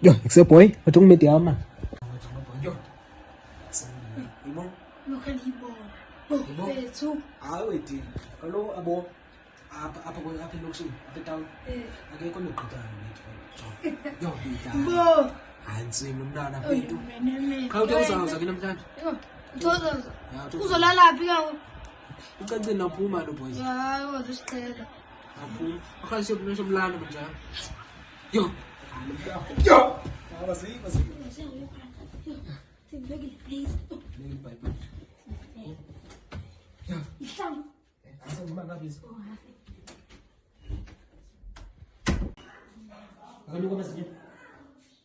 Yo, except boy, matong may tiyama. Yo. Imo? Lokalibo. Bo, so. Wait. Kalau abo apa ko api loksin, api town. Agay ko nagkita Yo, bita. Bo. Hansi muna na pito. Kau tahu sa kinam tan. Yo. Todo. Uzolala phi ka? Ukande na phuma no boys. Ya, uzosicela. Aphu. Akhalise kunomlana manje. Yo. Yo. Basi. Please. Ya. Isang. Asa mga bis. Ano ka basta?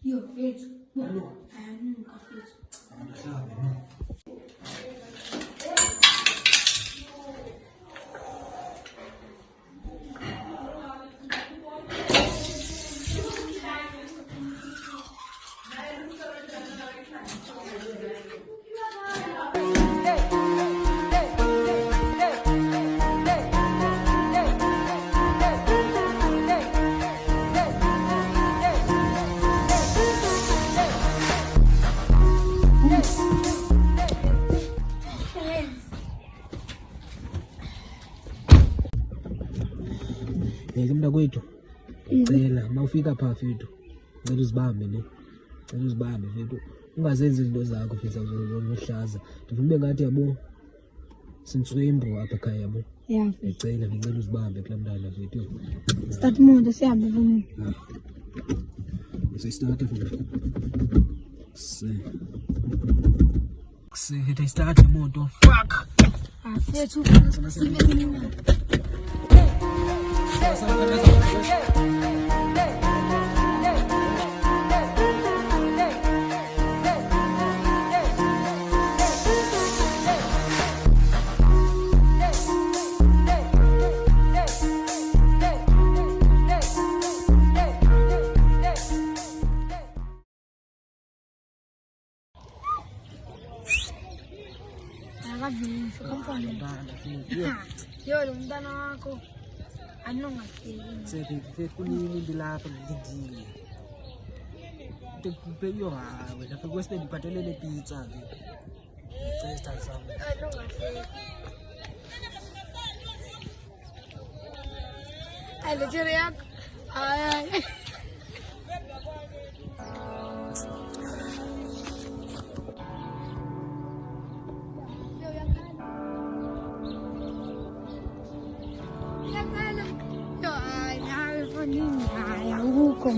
Yo, wait. Ano? Coffee. Ano sabi mo? Mna kwethu ngicela mawufika pha fethu ngicela uzibambe ne ngicela uzibambe fethu ungazenzi izinto zakho fethu zohlaza ndivuma ngathi yabo sintswembo apha ekhaya yabo ngicela uzibambe kula mntana fethu Start mode sihambe vumi start fethu start imoto fuck fethu Yo, lo mntana wakho anongafiki. Sefike kunini ndilapha ngidile. Ndikupeyo wena fekwesine ndiphathelele pizza ke. Ngicela sami. Anongafiki. Ay, lejere yakho. Ay. Yo, ay, nawe fonini. Ay, awukho.